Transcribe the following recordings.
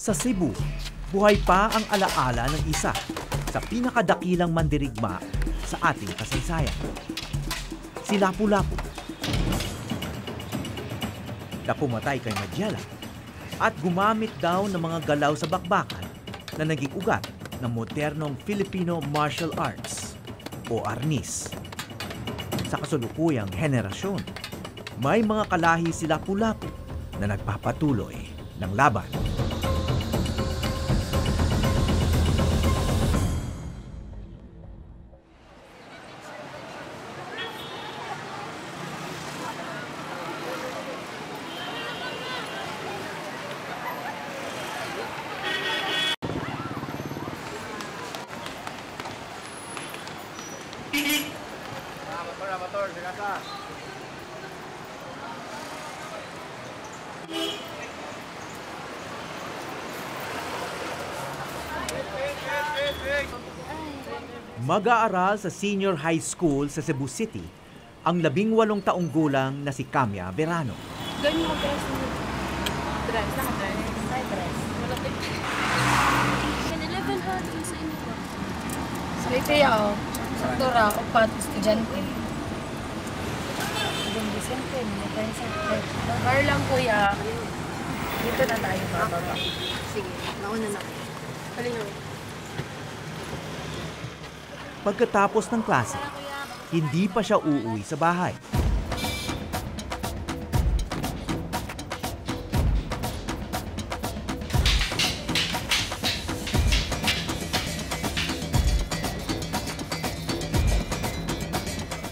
Sa Cebu, buhay pa ang alaala ng isa sa pinakadakilang mandirigma sa ating kasaysayan. Si Lapu-Lapu. Na pumatay kay Madyala at gumamit daw ng mga galaw sa bakbakan na naging ugat ng modernong Filipino martial arts o arnis. Sa kasalukuyang henerasyon, may mga kalahi si Lapu-Lapu na nagpapatuloy ng laban. Amator, sigasa. Mag-aaral sa senior high school sa Cebu City ang 18 taong gulang na si Camia Verano. Ganyan yung dress mo. Dress? Naka-dress? Dress. Malapit. 11 hard yung sa inyo ba? Sa Litria, saktura, upat, estudyante. Doon, Vicente, may sa car lang, kuya. Dito na tayo, bababa. Sige, nauna na. Halina. Pagkatapos ng klase, hindi pa siya uuwi sa bahay.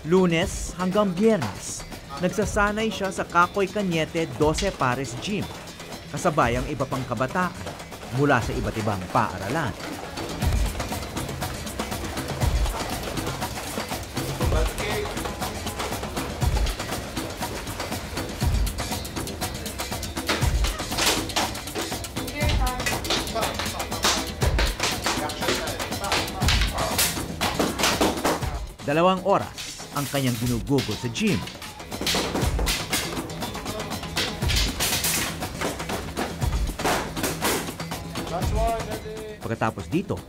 Lunes hanggang Biyernes, nagsasanay siya sa Kakoy Cañete 12 Pares Gym, kasabay ang iba pang kabataan mula sa iba't ibang paaralan. Dalawang oras ang kanyang ginugugol sa gym. Pagkatapos dito,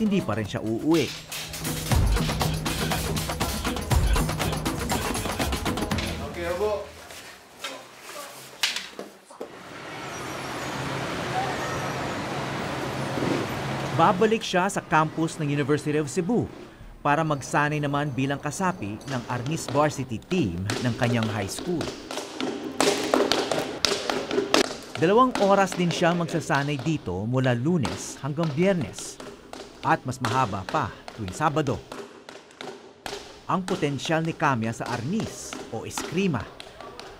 hindi pa rin siya uuwi. Babalik siya sa campus ng University of Cebu para magsanay naman bilang kasapi ng Arnis Varsity Team ng kanyang high school. 2 oras din siya magsasanay dito mula Lunes hanggang Biyernes at mas mahaba pa tuwing Sabado. Ang potensyal ni Camia sa Arnis o Eskrima,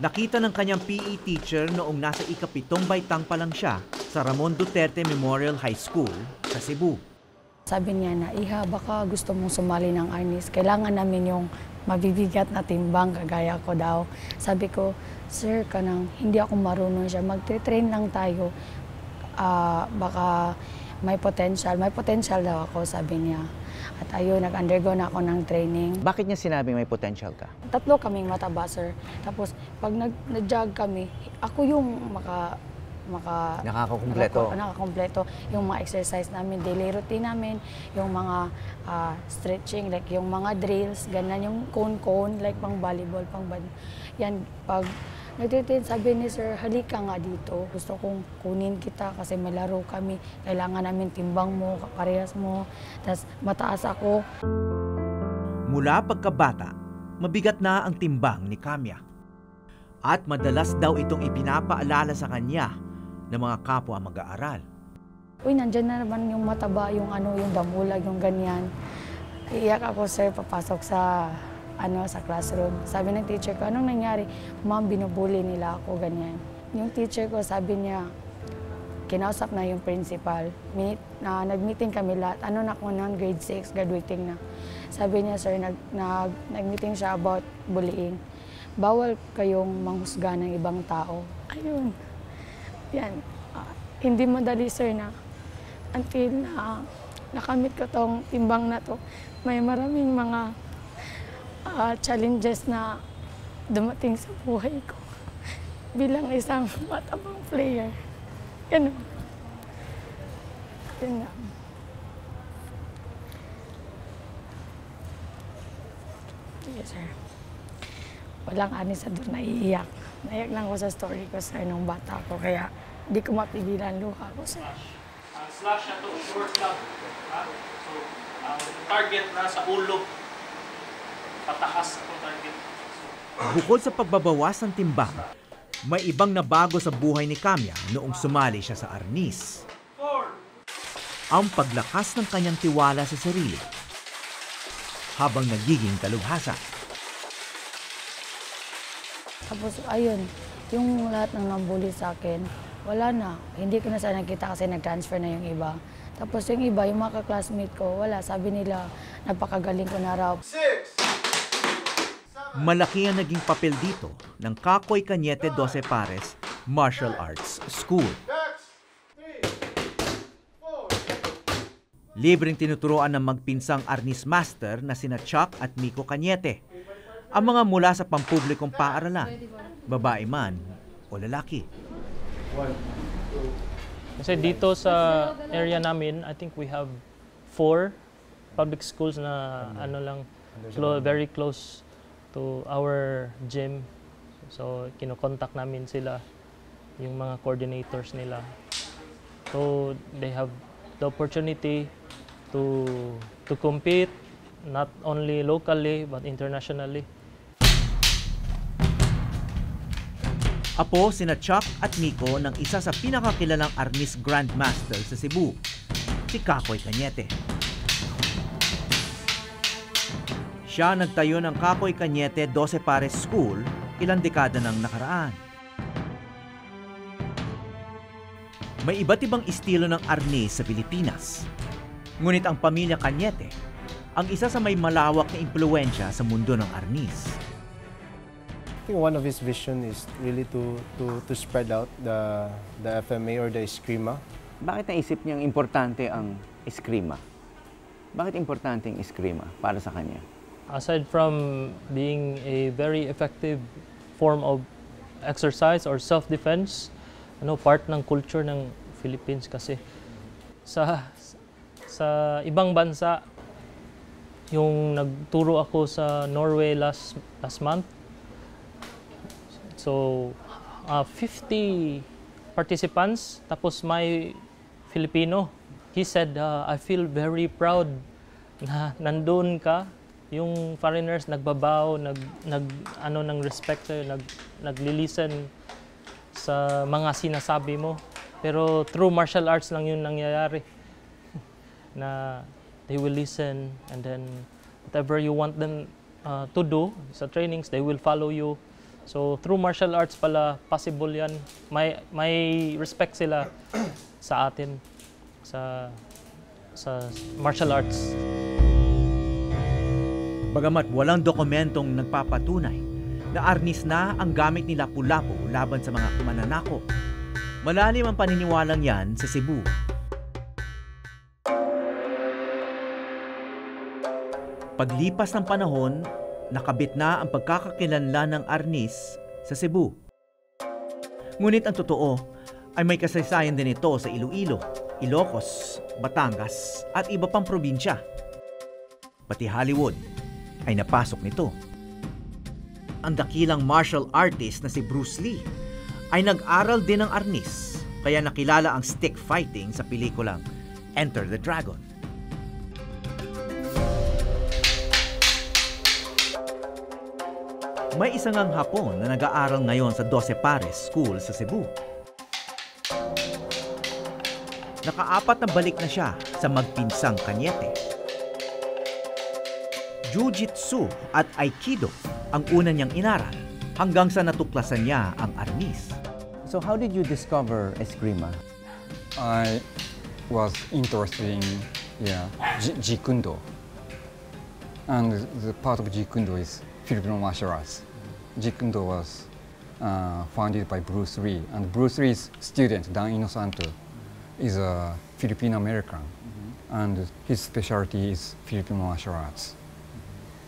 nakita ng kanyang PE teacher noong nasa ika-7 baitang pa lang siya sa Ramon Duterte Memorial High School sa Cebu. Sabi niya na, Iha, baka gusto mong sumali ng Arnis. Kailangan namin yung mabibigat na timbang, kagaya ko daw. Sabi ko, sir, hindi ako marunong siya. Magte-train lang tayo. Baka may potential. May potential daw ako, sabi niya. At ayun, nag-undergo na ako ng training. Bakit niya sinabi may potential ka? 3 kaming mataba, sir. Tapos, pag nag-jog kami, ako yung nakakakumpleto yung mga exercise namin, daily routine namin, yung mga stretching, like yung mga drills, ganyan, yung cone, like pang volleyball, pang yan, pag nagtitin, sabi ni sir, halika nga dito, gusto kong kunin kita kasi may laro kami, kailangan namin timbang mo, kaparehas mo, tas mataas ako. Mula pagkabata, mabigat na ang timbang ni Camia. At madalas daw itong ipinapaalala sa kanya ng mga kapwa mag-aaral. Uy, nandyan na naman yung mataba, yung damulag, yung ganyan. Iiyak ako, sir, papasok sa classroom. Sabi ng teacher ko, anong nangyari? Ma'am, binubuli nila ako, ganyan. Yung teacher ko, sabi niya, kinausap na yung principal. Nag-meeting kami lahat. Na ako noon, grade 6, graduating na. Sabi niya, sir, nag-meeting siya about bullying. Bawal kayong manghusga ng ibang tao. Ayun. Yan. Hindi madali, sir, na until na nakamit ko tong timbang na to, may maraming mga challenges na dumating sa buhay ko bilang isang matabang player. Ganun. Yun nga. Yes, sir. Walang ani sa doon, naiiyak. Naiyak lang ako sa story ko, sir, nung bata ko. Kaya hindi ko mapigilan luha ko, sir. Ang slash na to, short lang. Ha? So, ang target na sa ulo. Pataas ang target. Bukod sa pagbabawas ng timbang, may ibang nabago sa buhay ni Kamya noong sumali siya sa arnis. Ang paglakas ng kanyang tiwala sa sarili habang nagiging kalubhasa. Tapos, ayun, yung lahat ng nambuli sa akin, wala na. Hindi ko na sana nakita kasi nag-transfer na yung iba. Tapos yung iba, yung mga classmate ko, wala. Sabi nila, napakagaling ko na raw. Malaki ang naging papel dito ng Kakoy Cañete 12 Pares Martial Arts School. Libreng tinuturoan ng magpinsang arnis master na sina Chuck at Miko Cañete. Ang mga mula sa pampublikong paaralan, babae man o lalaki. Kasi dito sa area namin, I think we have 4 public schools na ano lang, very close to our gym. So, kinokontak namin sila, yung mga coordinators nila. So, they have the opportunity to compete, not only locally, but internationally. Apo sina Chuck at Miko ng isa sa pinakakilalang arnis grandmaster sa Cebu, si Kakoy Cañete. Siya nagtayo ng Kakoy Cañete 12 Pares School ilang dekada nang nakaraan. May iba't ibang estilo ng arnis sa Pilipinas. Ngunit ang pamilya Cañete ang isa sa may malawak na impluwensya sa mundo ng arnis. I think one of his vision is really to spread out the FMA or the Eskrima. Bakit naisip niyang importante ang Eskrima? Bakit importante ang Eskrima para sa kanya? Aside from being a very effective form of exercise or self-defense, part ng culture ng Philippines kasi. Sa ibang bansa, yung nagturo ako sa Norway last month, so 50 participants, tapos may Filipino. He said, I feel very proud na nandun ka. Yung foreigners nagbabaw, ng respect sa'yo, nagli-listen sa mga sinasabi mo. Pero through martial arts lang yun nangyayari. Na they will listen, and then whatever you want them to do sa trainings, they will follow you. So through martial arts pala possible yan. May respect sila sa atin sa martial arts. Bagamat walang dokumentong nagpapatunay na arnis na ang gamit ni Lapu-Lapu laban sa mga mananakop, malalim ang paniniwalang yan sa Cebu. Paglipas ng panahon, nakabit na ang pagkakakilanlan ng arnis sa Cebu. Ngunit ang totoo ay may kasaysayan din ito sa Iloilo, Ilocos, Batangas at iba pang probinsya. Pati Hollywood ay napasok nito. Ang dakilang martial artist na si Bruce Lee ay nag-aral din ng arnis, kaya nakilala ang stick fighting sa pelikulang Enter the Dragon. May isang ang Hapon na nag-aaral ngayon sa 12 Pares School sa Cebu. Nakaapat na balik na siya sa magpinsang Cañete. Jiu-Jitsu at Aikido ang una niyang inaral hanggang sa natuklasan niya ang arnis. So how did you discover Eskrima? I was interested in Jeet Kune Do, and the part of Jeet Kune Do is Filipino martial arts. Jeet Kune Do was founded by Bruce Lee, and Bruce Lee's student Dan Inosanto is a Filipino American, and his specialty is Filipino martial arts.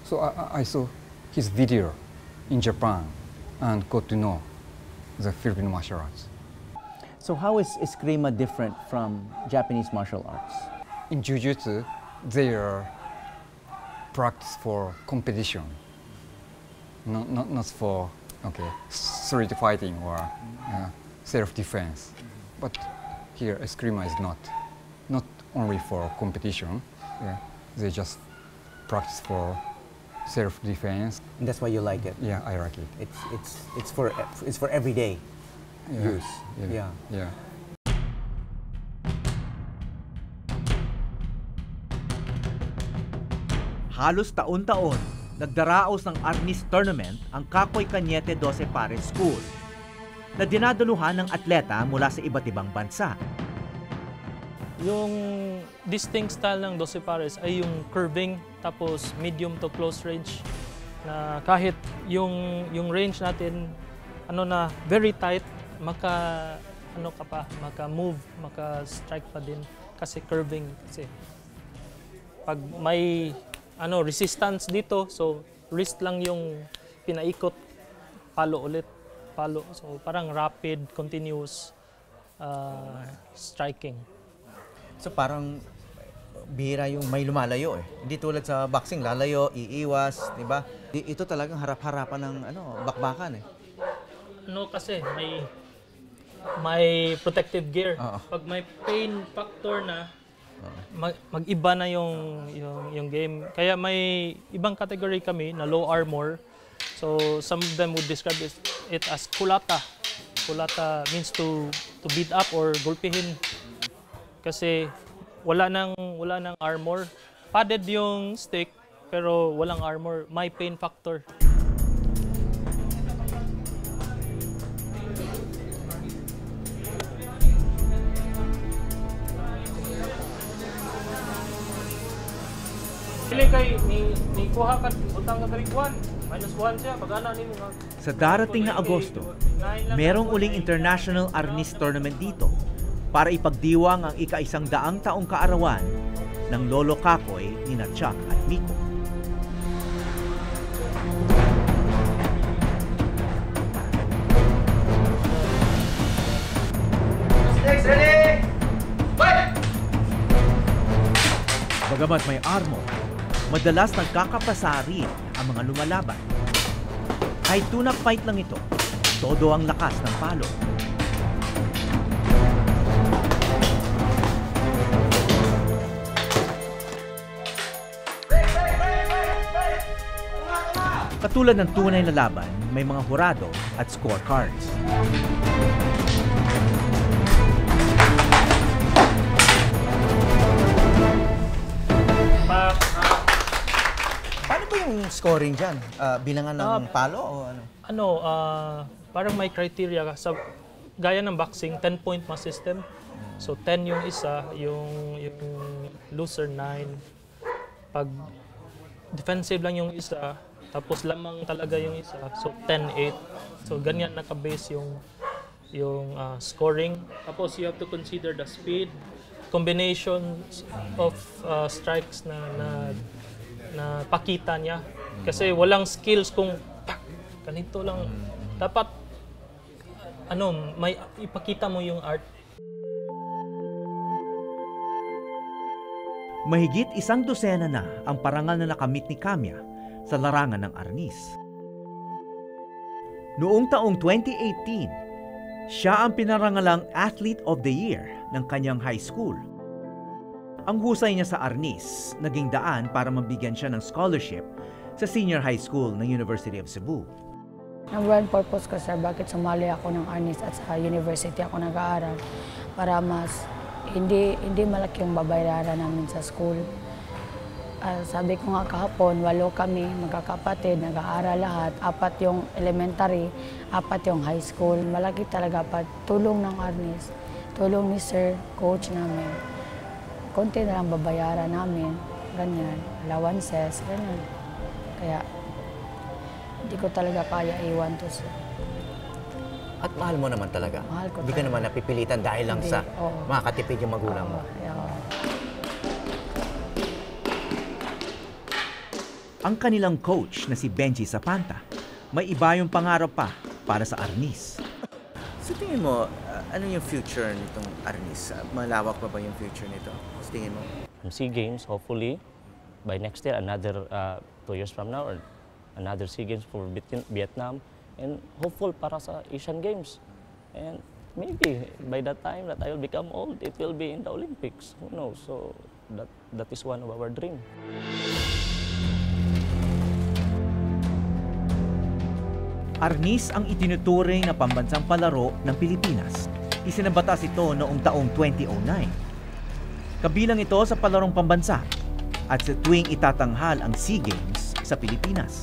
So I saw his video in Japan and got to know the Filipino martial arts. So how is Eskrima different from Japanese martial arts? In Jiu-Jitsu, they are practice for competition, not for street fighting or self-defense. But here, Eskrima is not only for competition. Yeah, they just practice for self-defense. And that's why you like it. Yeah, I like it. It's for everyday use. Yeah. Yeah. Halos taon-taon, nagdaraos ng Arnis Tournament ang Cacoy Cañete 12 Pares School na dinadaluhan ng atleta mula sa iba't ibang bansa. Yung distinct style ng 12 pares ay yung curving, tapos medium to close range. Na kahit yung range natin very tight, maka-move, maka-strike pa din kasi curving kasi. Pag may resistance dito, so wrist lang yung pinaikot, palo ulit, palo. So parang rapid, continuous striking. So parang bihira yung may lumalayo eh. Hindi tulad sa boxing, lalayo, iiwas, di ba? Ito talagang harap-harapan ng bakbakan eh. Kasi may protective gear. Pag may pain factor na, mag-iba na yung game. Kaya may ibang category kami na low armor. So some of them would describe it as kulata. Kulata means to beat up or gulpihin. Kasi wala nang armor. Padded yung stick pero walang armor. May pain factor. Pili kay ni kuha ka utang nga -1 siya pag-ana nimo. Sa darating na Agosto, merong uling International Arnis Tournament dito para ipagdiwang ang ika-100 taong kaarawan ng Lolo Cacoy ni Chuck at Miko. Bagamat may armor, madalas nagkakapasarin ang mga lumalaban. Kahit tune-up fight lang ito, todo ang lakas ng palo. Katulad ng tunay na laban, may mga hurado at scorecards. Paano ba yung scoring dyan? Bilangan ng palo o ano? Parang may criteria ka. Gaya ng boxing, 10-point mas system. So 10 yung isa, yung loser 9. Pag defensive lang yung isa, tapos lamang talaga yung isa, so 10-8. So ganyan naka-base yung scoring. Tapos you have to consider the speed, combinations of strikes na pakita niya. Kasi walang skills kung ganito lang. Dapat may ipakita mo yung art. Mahigit 100 na ang parangal na nakamit ni Kamya sa larangan ng Arnis. Noong taong 2018, siya ang pinarangalang Athlete of the Year ng kanyang high school. Ang husay niya sa Arnis naging daan para mabigyan siya ng scholarship sa senior high school ng University of Cebu. Number one purpose ko, sir, bakit sumali ako ng Arnis at sa university ako nag-aaral para mas hindi malaki yung babayaran namin sa school. Sabi ko nga kahapon, 8 kami, magkakapatid, nag-aaral lahat. 4 yung elementary, 4 yung high school. Malaki talaga pa. Tulong ng Arnis, tulong ni sir, coach namin. Konti na lang babayaran namin, ganyan, allowances, ganyan. Kaya hindi ko talaga kaya iwan to, sir. At mahal mo naman talaga. Mahal ko Hindi ka naman napipilitan dahil lang sa makakatipid yung magulang mo. Ang kanilang coach na si Benji Zapanta, may iba yung pangarap pa para sa Arnis. Sa tingin mo, Ano yung future nitong Arnis? Malawak pa ba yung future nito? Sa tingin mo? SEA Games, hopefully, by next year, another 2 years from now, or another SEA Games for Vietnam, and hopeful para sa Asian Games. And maybe by that time that I will become old, it will be in the Olympics. Who knows? So that is one of our dream. Arnis ang itinuturing na pambansang palaro ng Pilipinas. Isinabatas ito noong taong 2009. Kabilang ito sa palarong pambansa at sa tuwing itatanghal ang SEA Games sa Pilipinas.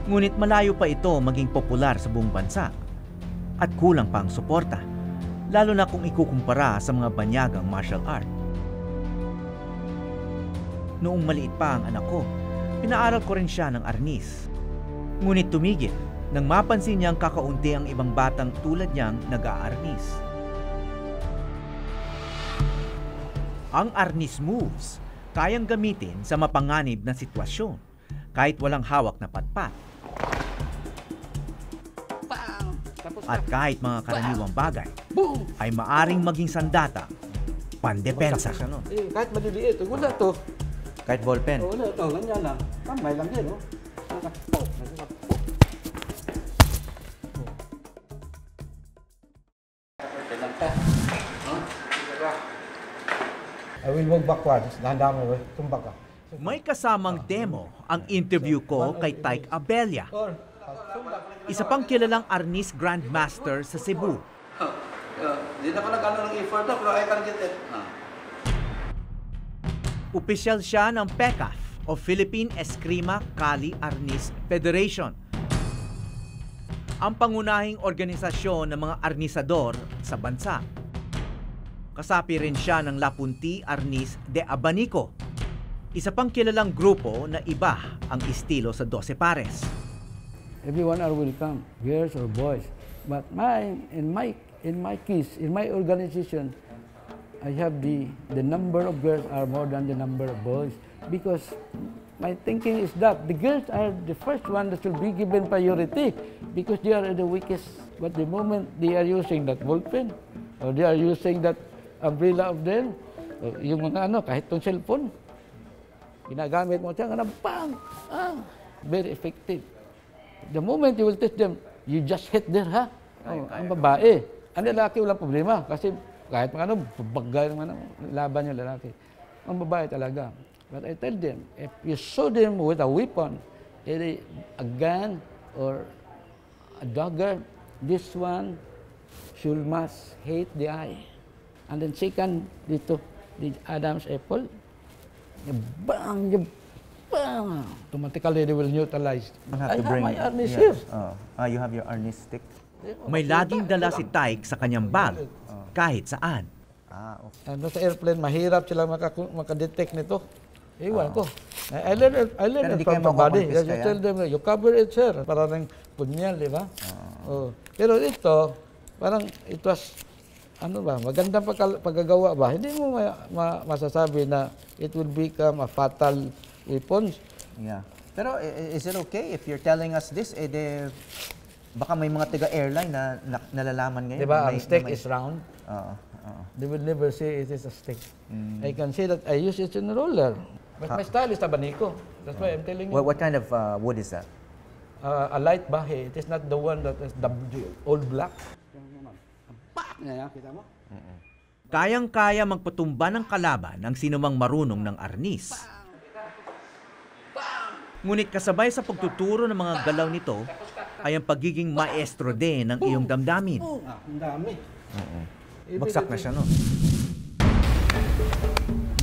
Ngunit malayo pa ito maging popular sa buong bansa at kulang pa ang suporta, lalo na kung ikukumpara sa mga banyagang martial art. Noong maliit pa ang anak ko, pinaaral ko rin siya ng Arnis. Ngunit tumigil nang mapansin niyang kakaunti ang ibang batang tulad niyang nag-aarnis. Ang Arnis moves kayang gamitin sa mapanganib na sitwasyon kahit walang hawak na patpat. At kahit mga karaniwang bagay ay maaring maging sandata, pandepensa. Kahit maliliit, wala to. Kahit ballpen? Wala to, ganyan lang. Kamay lang din, no? I will walk backwards. Dahan-dahan mo, tumbak ka. May kasamang demo ang interview ko kay Tyke Abella, isa pang kilalang Arnis Grandmaster sa Cebu. Hindi na ko nag-ano ng effort na, pero I can get it. Opisyal siya ng PECAF o Philippine Eskrima Kali Arnis Federation, ang pangunahing organisasyon ng mga arnisador sa bansa. Kasapi rin siya ng Lapunti Arnis de Abanico, isa pang kilalang grupo na iba ang estilo sa 12 pares. Everyone are welcome, girls or boys. But in my case, in my organization, I have the number of girls are more than the number of boys, because my thinking is that the girls are the first one that should be given priority because they are the weakest. But the moment they are using that ballpen or they are using that umbrella of them, yung mga kahit tong cellphone, ginagamit mo siya, bang! Very effective. The moment you will teach them, you just hit there, ha? Ang babae. Ang lalaki walang problema kasi kahit mga bagay ng laban yung lalaki. Ang babae talaga. But I tell them, if you show them with a weapon, a gun or a dagger, this one should must hate the eye. And then second, dito, the Adam's apple, bang, bang, automatically they will neutralize. I have my Arnis here. You have your Arnis stick? May laging dala si Tyke sa kanyang bag, kahit saan. Ano sa airplane, mahirap sila makadetect nito. Iwan ko. I learned it from the body. You tell them, you cover it, sir. Parang punyal, di ba? Pero ito, parang it was, magandang paggagawa ba? Hindi mo masasabi na it will become a fatal weapon. Yeah. Pero is it okay if you're telling us this, baka may mga taga-airline na nalalaman ngayon? Diba, ang stick is round. They will never say it is a stick. I can say that I use it in a roller. But my style is abanico. That's why I'm telling you. What kind of wood is that? A light bahe. It is not the one that is the old black. Kita mo? Kayang-kaya magpatumba ng kalaban ng sinumang marunong ng Arnis. Ngunit kasabay sa pagtuturo ng mga galaw nito ay ang pagiging maestro din ng iyong damdamin. Ang dami. Bagsak na siya, no?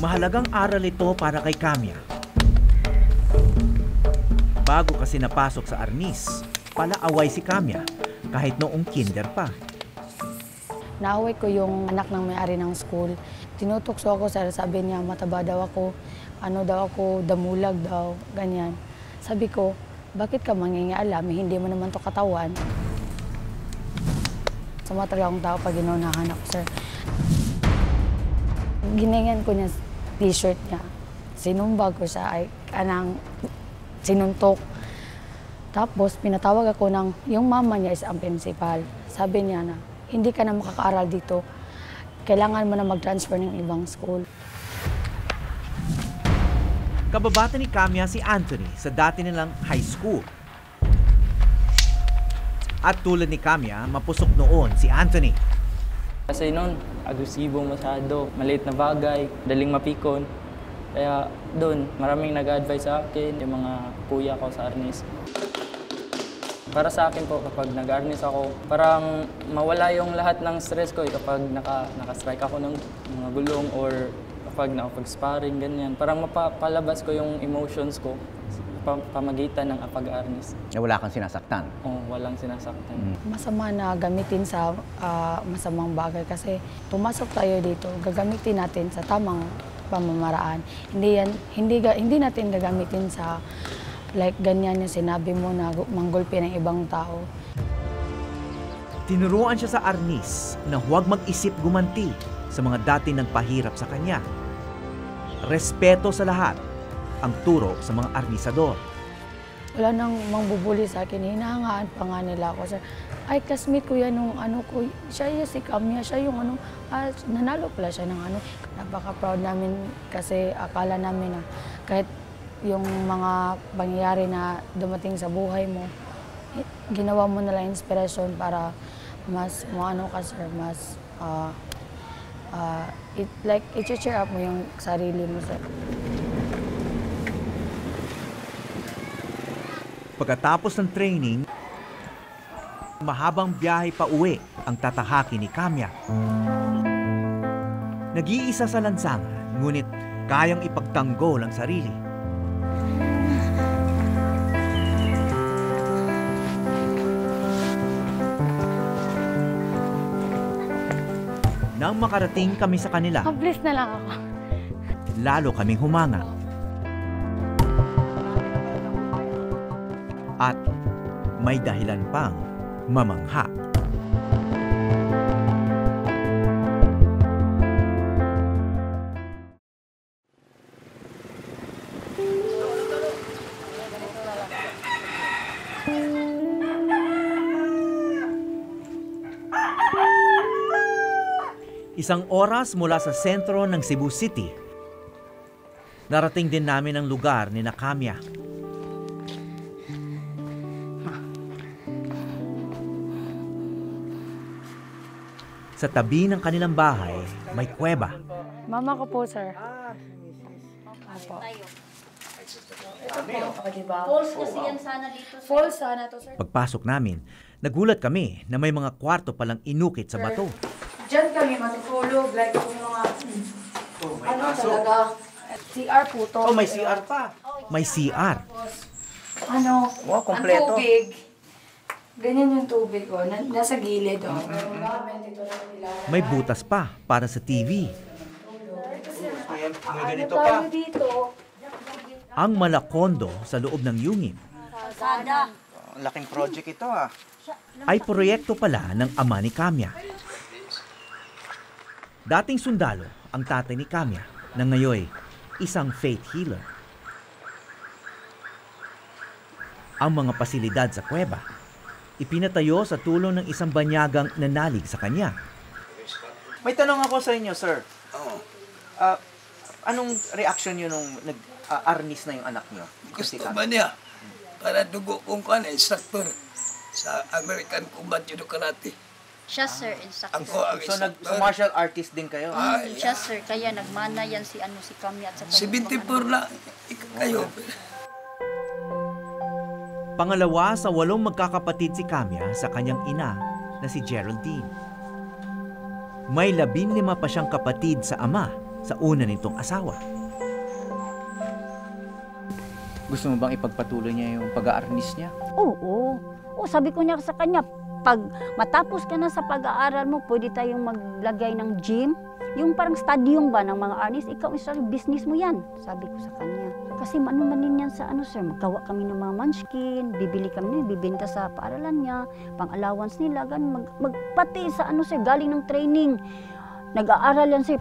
Mahalagang aral ito para kay Kamya. Bago kasi napasok sa Arnis, palaaway si Kamya kahit noong kinder pa. Naaway ko yung anak ng may-ari ng school. Tinutukso ako, sabi niya, mataba daw ako, damulag daw, ganyan. Sabi ko, bakit ka mangingialam? Hindi mo naman to katawan. Sama talaga akong tao pag inunahan ako, sir. Ginanyan ko niya t-shirt niya. Sinumbag ko siya, sinuntok. Tapos pinatawag ako yung mama niya is ang principal. Sabi niya na, hindi ka na makakaaral dito. Kailangan mo na mag-transfer ng ibang school. Kababata ni Kamya si Anthony sa dati nilang high school. At tulad ni Kamya, mapusok noon si Anthony. Kasi noon, agresibo masyado, maliit na bagay, daling mapikon. Kaya doon, maraming nag-advise sa akin, yung mga kuya ko sa arnis. Para sa akin po, kapag nag-arnis ako, parang mawala yung lahat ng stress ko kapag naka-strike ako ng mga gulong or kapag nakapag-sparring, ganyan. Parang mapapalabas ko yung emotions ko sa pamagitan ng pag-arnis. Wala kang sinasaktan? Oo, walang sinasaktan. Masama na gamitin sa masamang bagay kasi pumasok tayo dito, gagamitin natin sa tamang pamamaraan. Hindi natin gagamitin sa like ganyan yung sinabi mo na manggulpi ng ibang tao. Tinuruan siya sa arnis na huwag mag-isip gumanti sa mga dati nagpahirap sa kanya. Respeto sa lahat ang turo sa mga arnisador. Wala nang mangbubuli sa akin, hinahangaan pa nga nila ako. Sir, ay, classmate ko yan nung ano ko, siya yung si Kamya, siya yung ano, nanalo pala siya ng ano. Napaka-proud namin kasi akala namin na kahit yung mga pangyayari na dumating sa buhay mo, ginawa mo nalang inspiration para mas ano ka, sir, mas i-cheer up mo yung sarili mo, sir. Pagkatapos ng training, mahabang biyahe pa uwi ang tatahaki ni Kamya. Nag-iisa sa lansangan, ngunit kayang ipagtanggol ang sarili. Nang makarating kami sa kanila, Please na lang ako. lalo kaming humanga. At may dahilan pang mamangha. Isang oras mula sa sentro ng Cebu City, narating din namin ang lugar ni Kamya. Sa tabi ng kanilang bahay, may kuweba. Mama ko po, sir. Opo. Falls kasi yan sana dito. Falls sana to, sir. Pagpasok namin, nagulat kami na may mga kwarto palang inukit sa bato. Diyan kami matutulog, like kung mga ano talaga. CR po to. Oh, may CR pa. May CR. Ano, Wow, ang kompleto. tubig. Ganyan yung tubig, oh. Nasa gilid, oh. May butas pa para sa TV. May ganito Ano pa. tayo dito? Ang malakondo sa loob ng yungin Ang laking project ito ah. ay proyekto pala ng ama ni Kamya. Dating sundalo ang tatay ni Kamya na ngayon isang faith healer. Ang mga pasilidad sa kuweba ipinatayo sa tulong ng isang banyagang nanalig sa kanya. May tanong ako sa inyo, sir. Anong reaction nyo nung nag-arnis na yung anak nyo? Gusto ba niya? Para dugo kong kan, instructor sa American Combat Judo Karate. Siya, sir, instructor. Ako ang So, instructor. martial artist din kayo? Siya, sir, kaya nagmana yan si Kamya at sa 74 na kayo. Pangalawa sa 8 magkakapatid si Kamya sa kanyang ina na si Geraldine. May 15 pa siyang kapatid sa ama sa una nitong asawa. Gusto mo bang ipagpatuloy niya yung pag-aarnis niya? Oo. Sabi ko niya sa kanya, pag matapos ka na sa pag-aaral mo, pwede tayong maglagay ng gym. Yung parang stadium ba ng mga arnis, ikaw isang business mo yan. Sabi ko sa kanya. Kasi manumanin yan sa sir, magkawa kami ng mga munchkin, bibili kami bibenta sa paaralan niya, pang-allowance nila, magpati sa sir, galing ng training. Nag-aaral yan sir.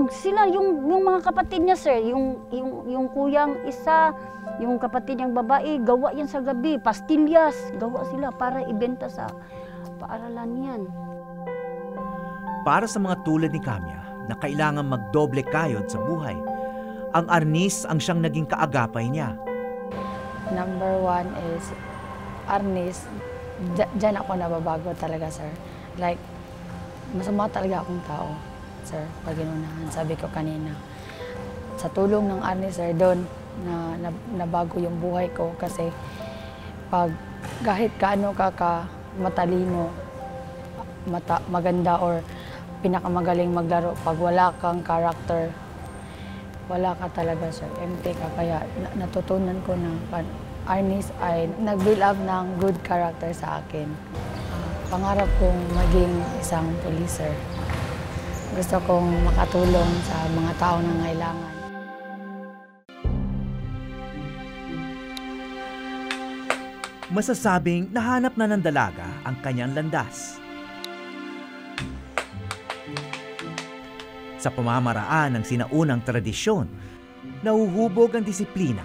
Sila, yung mga kapatid niya sir, yung kuyang isa, yung kapatid niyang babae, gawa yan sa gabi, pastillas, gawa sila para ibenta sa paaralan yan. Para sa mga tulad ni Kamya na kailangan magdoble kayod sa buhay, ang arnis ang siyang naging kaagapay niya. Number one is arnis. Diyan ako nababago talaga, sir. Like, masama talaga akong tao, sir, pag inunahan. Sabi ko kanina. Sa tulong ng arnis, sir, doon na nabago yung buhay ko kasi pag kahit kaano ka matalino, maganda or pinakamagaling maglaro, pag wala kang character, wala ka talaga, sir. Empty ka. Kaya natutunan ko na arnis ay nag-build up ng good character sa akin. Pangarap kong maging isang police, sir. Gusto kong makatulong sa mga tao na ngailangan. Masasabing nahanap na ng dalaga ang kanyang landas. Sa pamamaraan ng sinaunang tradisyon, nahuhubog ang disiplina,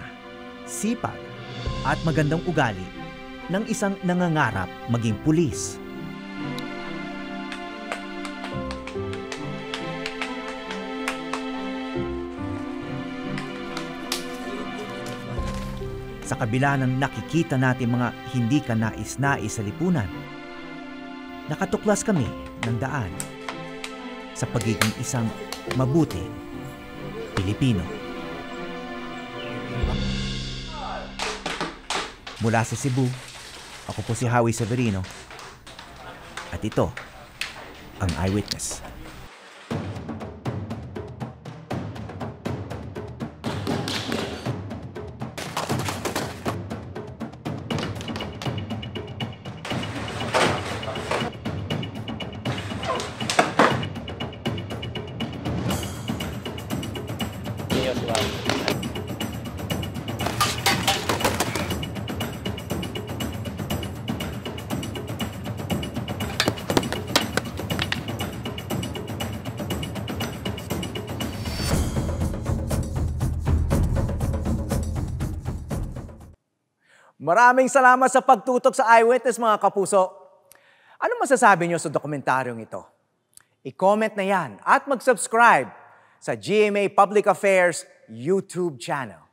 sipag, at magandang ugali ng isang nangangarap maging pulis. Sa kabila ng nakikita natin mga hindi ka nais-nais sa lipunan, nakatuklas kami ng daan sa pagiging isang mabuti Pilipino. Mula sa Cebu, ako po si Howie Severino at ito ang Eyewitness. Maraming salamat sa pagtutok sa Eyewitness, mga kapuso. Ano masasabi niyo sa dokumentaryong ito? I-comment na yan at mag-subscribe sa GMA Public Affairs YouTube channel.